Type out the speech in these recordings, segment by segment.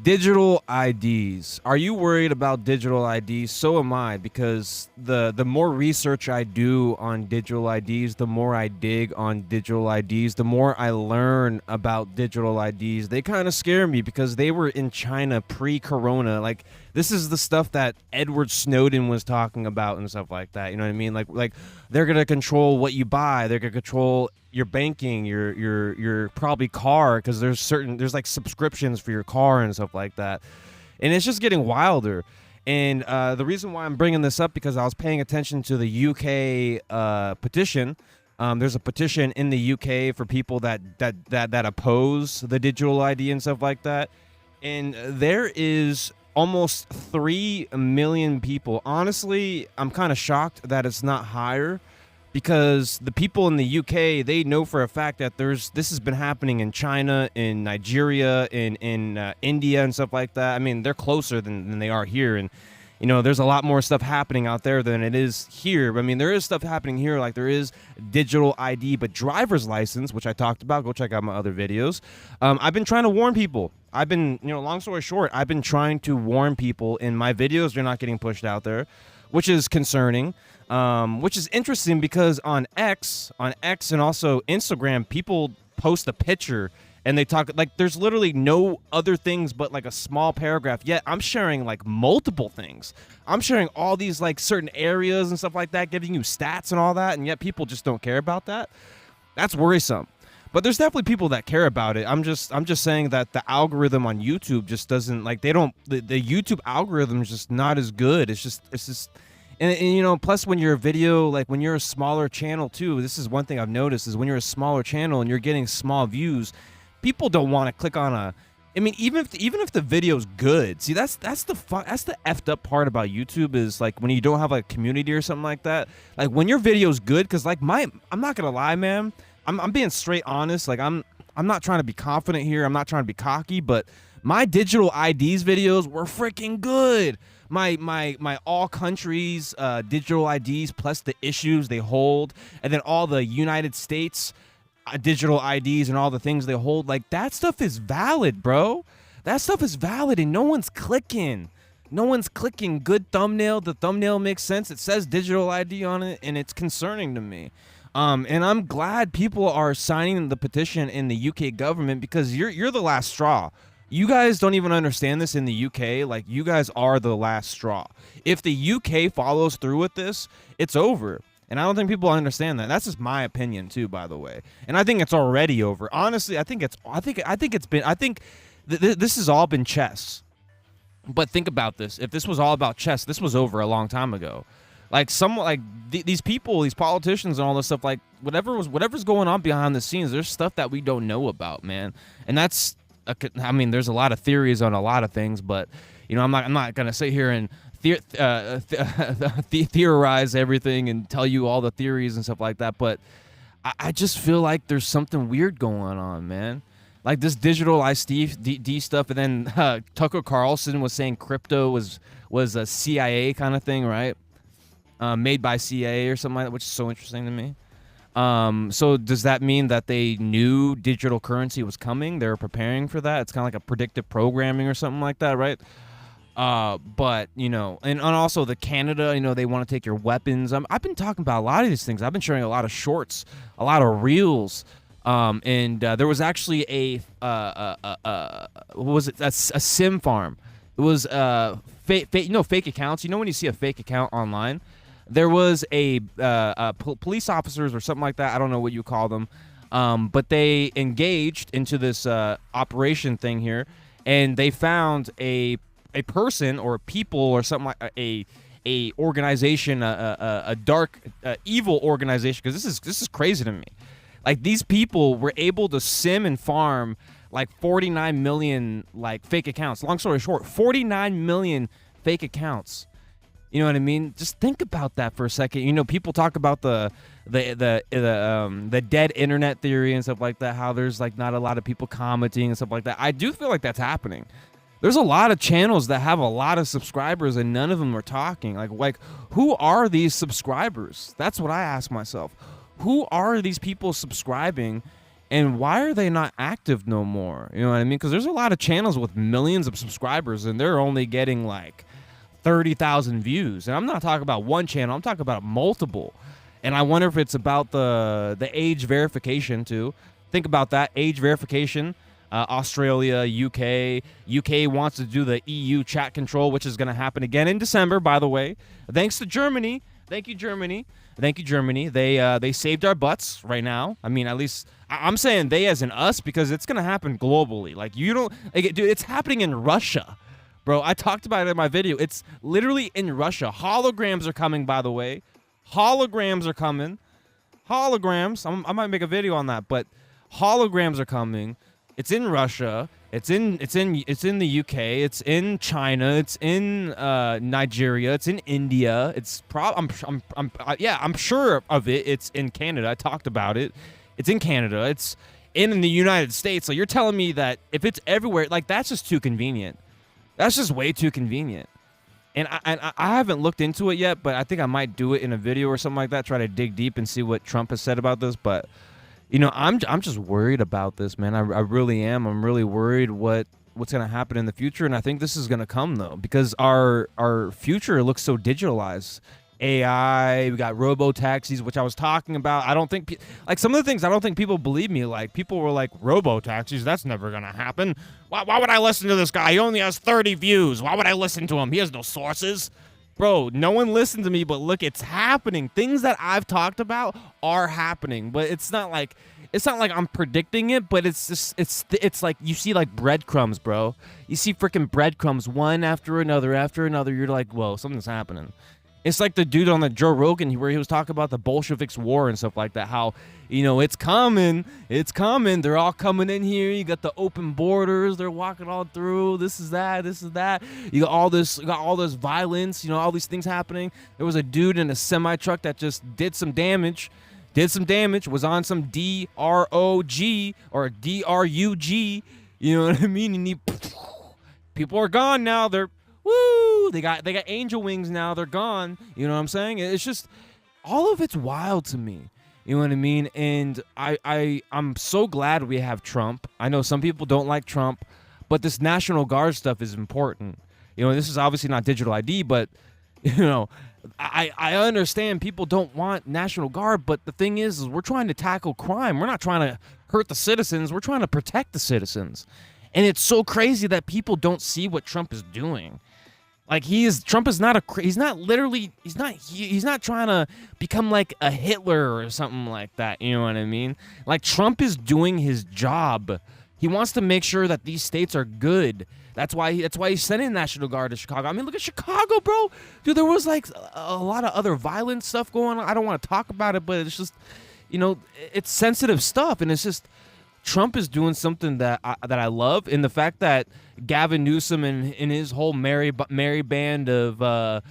Digital IDs. Are you worried about digital IDs? So am I, because the more research I do on digital IDs, the more I dig on digital IDs, the more I learn about digital IDs. They kind of scare me because they were in China pre-corona. Like, this is the stuff that Edward Snowden was talking about and stuff like that. You know what I mean? Like they're gonna control what you buy. They're gonna control your banking, your probably car, because there's like subscriptions for your car and stuff like that, and it's just getting wilder. And the reason why I'm bringing this up, because I was paying attention to the UK petition. There's a petition in the UK for people that oppose the digital ID and stuff like that, and there is almost 3 million people. Honestly, I'm kind of shocked that it's not higher, because the people in the UK, they know for a fact that this has been happening in China, in Nigeria, in India and stuff like that. I mean, they're closer than they are here, and there's a lot more stuff happening out there than it is here. I mean, there is stuff happening here, like there is digital ID, but driver's license, which I talked about, go check out my other videos. I've been trying to warn people. I've been, long story short, I've been trying to warn people in my videos. They're not getting pushed out there, which is concerning. Which is interesting, because on X and also Instagram, people post a picture and they talk like there's literally no other things but like a small paragraph. Yet I'm sharing like multiple things. I'm sharing all these like certain areas and stuff like that, giving you stats and all that, and yet people just don't care about that. That's worrisome. But there's definitely people that care about it. I'm just saying that the algorithm on YouTube just doesn't, like, the YouTube algorithm is just not as good. It's just and plus when you're a video, like when you're a smaller channel too, this is one thing I've noticed, is when you're a smaller channel and you're getting small views, people don't want to click on even if the video's good. See, that's the effed up part about YouTube, is like when you don't have like a community or something like that. Like when your video's good, because like I'm not gonna lie, man. I'm being straight honest. Like I'm not trying to be confident here. I'm not trying to be cocky, but my digital IDs videos were freaking good. My all countries digital IDs, plus the issues they hold, and then all the United States digital IDs and all the things they hold, like that stuff is valid, bro. That stuff is valid, and no one's clicking. Good thumbnail. The thumbnail makes sense. It says digital ID on it, and it's concerning to me. And I'm glad people are signing the petition in the UK government, because you're the last straw. You guys don't even understand this in the UK. Like, you guys are the last straw. If the UK follows through with this, it's over. And I don't think people understand that. That's just my opinion too, by the way. And I think it's already over. Honestly, I think this has all been chess. But think about this. If this was all about chess, this was over a long time ago. Like these people, these politicians and all this stuff, like whatever's going on behind the scenes, there's stuff that we don't know about, man. And that's there's a lot of theories on a lot of things, but I'm not gonna sit here and theorize everything and tell you all the theories and stuff like that. But I just feel like there's something weird going on, man. Like this digital ID stuff, and then Tucker Carlson was saying crypto was a CIA kind of thing, right? Made by CIA or something like that, which is so interesting to me. So does that mean that they knew digital currency was coming? They were preparing for that? It's kind of like a predictive programming or something like that, right? But and also the Canada, they want to take your weapons. I've been talking about a lot of these things. I've been sharing a lot of shorts, a lot of reels. And there was actually what was it? A sim farm. It was fake accounts. When you see a fake account online, there was a police officers or something like that. I don't know what you call them, but they engaged into this operation thing here, and they found a person or people or something like a organization, a dark evil organization. Because this is crazy to me. Like, these people were able to sim and farm like 49 million like fake accounts. Long story short, 49 million fake accounts. You know what I mean? Just think about that for a second. People talk about the dead internet theory and stuff like that, how there's like not a lot of people commenting and stuff like that. I do feel like that's happening. There's a lot of channels that have a lot of subscribers and none of them are talking. Like who are these subscribers? That's what I ask myself. Who are these people subscribing And why are they not active no more? You know what I mean? Because there's a lot of channels with millions of subscribers, and they're only getting like 30,000 views. And I'm not talking about one channel. I'm talking about multiple. And I wonder if it's about the age verification too. Think about that, age verification. Australia, UK wants to do the EU chat control, which is going to happen again in December, by the way. Thanks to Germany. Thank you, Germany. Thank you, Germany. They saved our butts right now. I mean, at least I'm saying they as in us, because it's going to happen globally. Like, you don't, like, dude, it's happening in Russia. Bro, I talked about it in my video. It's literally in Russia. Holograms are coming, by the way. Holograms are coming. Holograms. I might make a video on that, but holograms are coming. It's in Russia. It's in the UK. It's in China. It's in Nigeria. It's in India. It's I'm sure of it. It's in Canada. I talked about it. It's in Canada. It's in the United States. So you're telling me that if it's everywhere, like, that's just too convenient. That's just way too convenient. And I haven't looked into it yet, but I think I might do it in a video or something like that. Try to dig deep and see what Trump has said about this, but. You know, I'm just worried about this, man. I really am. I'm really worried what's going to happen in the future, and I think this is going to come, though, because our future looks so digitalized. AI, we got robo-taxis, which I was talking about. I don't think, like, some of the things, I don't think people believe me. Like, people were like, robo-taxis, that's never going to happen. Why would I listen to this guy? He only has 30 views. Why would I listen to him? He has no sources. Bro, no one listened to me, but look, it's happening. Things that I've talked about are happening, but it's not like I'm predicting it, but it's just it's like you see like breadcrumbs, bro. You see freaking breadcrumbs one after another. You're like, whoa, something's happening. It's like the dude on the Joe Rogan where he was talking about the Bolsheviks war and stuff like that. How, you know, it's coming. They're all coming in here. You got the open borders. They're walking all through. This is that. You got all this violence. You know, all these things happening. There was a dude in a semi truck that just did some damage. Was on some DROG or DRUG. You know what I mean? And people are gone now. They're woo! They got angel wings now. They're gone. You know what I'm saying? It's just all of it's wild to me. You know what I mean? And I'm so glad we have Trump. I know some people don't like Trump, but this National Guard stuff is important. You know, this is obviously not digital ID, but you know, I understand people don't want National Guard, but the thing is we're trying to tackle crime. We're not trying to hurt the citizens. We're trying to protect the citizens. And it's so crazy that people don't see what Trump is doing. Like, Trump is not he's not trying to become like a Hitler or something like that. You know what I mean? Like, Trump is doing his job. He wants to make sure that these states are good. That's why he's sending National Guard to Chicago. I mean, look at Chicago, bro. Dude, there was like a lot of other violent stuff going on. I don't want to talk about it, but it's just, you know, it's sensitive stuff, and it's just Trump is doing something that I love, in the fact that Gavin Newsom and his whole merry band of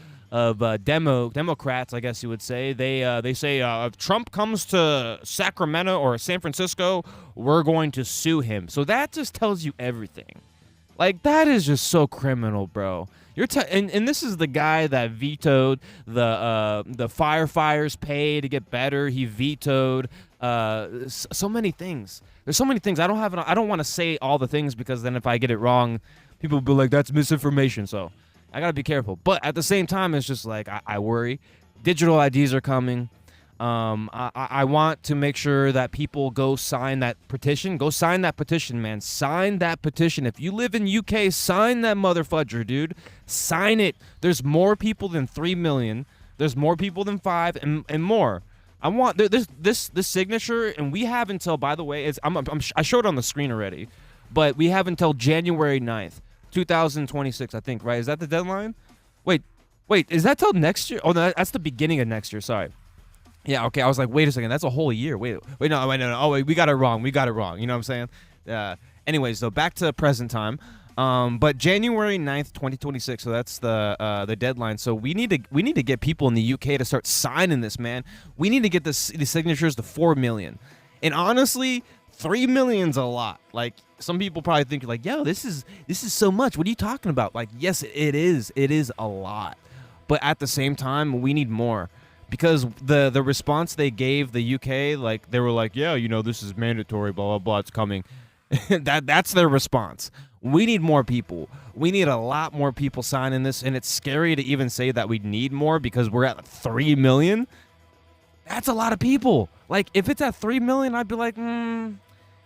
Democrats, I guess you would say, they say if Trump comes to Sacramento or San Francisco, we're going to sue him. So that just tells you everything. Like, that is just so criminal, bro. And this is the guy that vetoed the firefighters' pay to get better. He vetoed so many things. There's so many things. I don't want to say all the things, because then if I get it wrong, people will be like, that's misinformation. So I got to be careful. But at the same time, it's just like, I worry. Digital IDs are coming. I want to make sure that people go sign that petition. Go sign that petition, man. Sign that petition. If you live in UK, sign that motherfudger, dude. Sign it. There's more people than 3 million. There's more people than 5 and more. I want this signature, and we have until, by the way, I showed it on the screen already, but we have until January 9th, 2026, I think, right? Is that the deadline? Wait, is that till next year? Oh, no, that's the beginning of next year. Sorry. Yeah, okay. I was like, wait a second. That's a whole year. Wait, no. Oh, wait, we got it wrong. You know what I'm saying? Anyways, so back to present time. But January 9th, 2026. So that's the deadline. So we need to get people in the UK to start signing this, man. We need to get the signatures to 4 million. And honestly, 3 million's a lot. Like, some people probably think like, yo, this is so much. What are you talking about? Like, yes, it is. It is a lot. But at the same time, we need more. because the response they gave the UK, like they were like, yeah, you know, this is mandatory, blah blah blah, it's coming. That's their response. We need more people. We need a lot more people signing this, and it's scary to even say that we need more because we're at 3 million. That's a lot of people. Like, if it's at 3 million, I'd be like,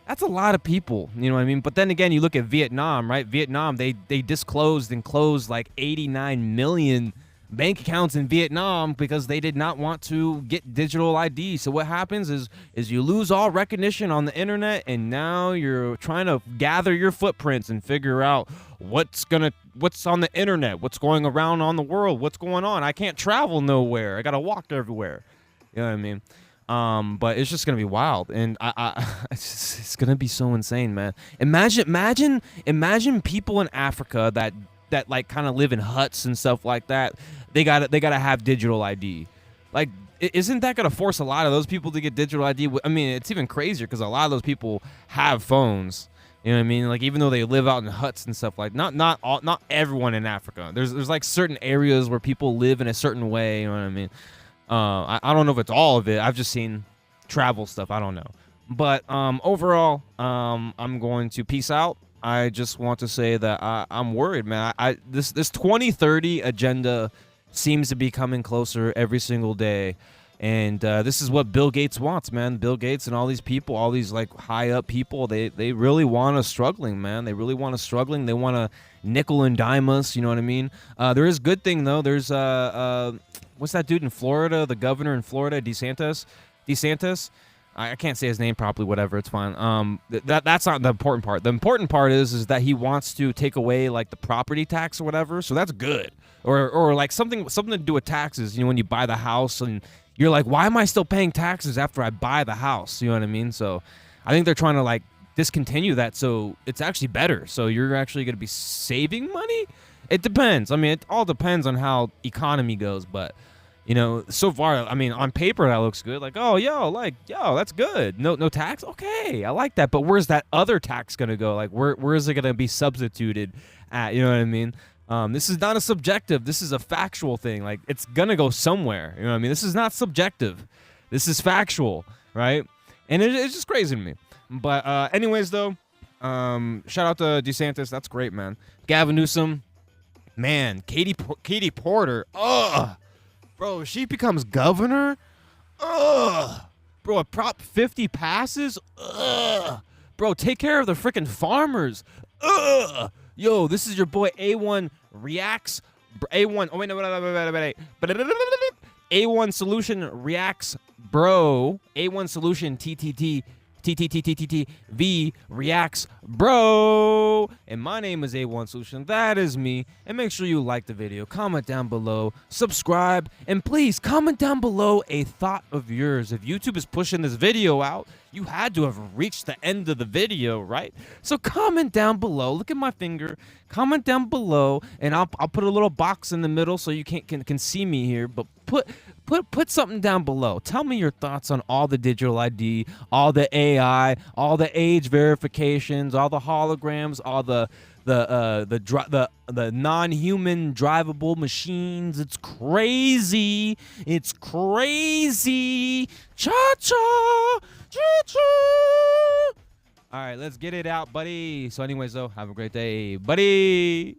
that's a lot of people. You know what I mean? But then again, you look at Vietnam, right? Vietnam, they disclosed and closed like 89 million bank accounts in Vietnam because they did not want to get digital ID. So what happens is you lose all recognition on the internet, and now you're trying to gather your footprints and figure out what's on the internet, what's going around on the world, what's going on. I can't travel nowhere. I gotta walk everywhere. You know what I mean? But it's just gonna be wild, and it's gonna be so insane, man. Imagine people in Africa that like kind of live in huts and stuff like that. They gotta have digital ID. Like, isn't that gonna force a lot of those people to get digital ID? I mean, it's even crazier because a lot of those people have phones. You know what I mean? Like, even though they live out in huts and stuff, like not everyone in Africa. There's like certain areas where people live in a certain way. You know what I mean? I don't know if it's all of it. I've just seen travel stuff. I don't know. But overall, I'm going to peace out. I just want to say that I'm worried, man. This 2030 agenda seems to be coming closer every single day. And this is what Bill Gates wants, man. Bill Gates and all these people, all these like high up people, they really want us struggling, man. They really want us struggling. They want to nickel and dime us. You know what I mean? There is good thing though. There's what's that dude in Florida? The governor in Florida, DeSantis. I can't say his name properly. Whatever, it's fine. That's not the important part. The important part is that he wants to take away like the property tax or whatever. So that's good. Or like something to do with taxes. You know, when you buy the house and you're like, why am I still paying taxes after I buy the house? You know what I mean? So I think they're trying to like discontinue that, so it's actually better. So you're actually going to be saving money. It depends. I mean, it all depends on how economy goes, but you know, so far, I mean, on paper that looks good. Like, oh, yo, that's good. No tax. Okay, I like that. But where's that other tax gonna go? Like, where is it gonna be substituted at? You know what I mean? This is not a subjective. This is a factual thing. Like, it's gonna go somewhere. You know what I mean? This is not subjective. This is factual, right? And it's just crazy to me. But anyways, though, shout out to DeSantis. That's great, man. Gavin Newsom, man. Katie Porter. Ugh. Bro, if she becomes governor, bro, if Prop 50 passes, bro, take care of the freaking farmers, yo, this is your boy A1 Reacts, A1, oh wait, no, A1 Solution Reacts, bro, A1 Solution TTTV Reacts, bro. And my name is A1 Solution. That is me. And make sure you like the video, comment down below, subscribe, and please comment down below a thought of yours. If YouTube is pushing this video out, you had to have reached the end of the video, right? So comment down below. Look at my finger. Comment down below, and I'll put a little box in the middle so you can see me here. But put something down below. Tell me your thoughts on all the digital ID, all the AI, all the age verifications, all the holograms, all the non-human drivable machines. It's crazy. It's crazy. Cha-cha. Cha-cha. All right, let's get it out, buddy. So anyways, though, have a great day, buddy.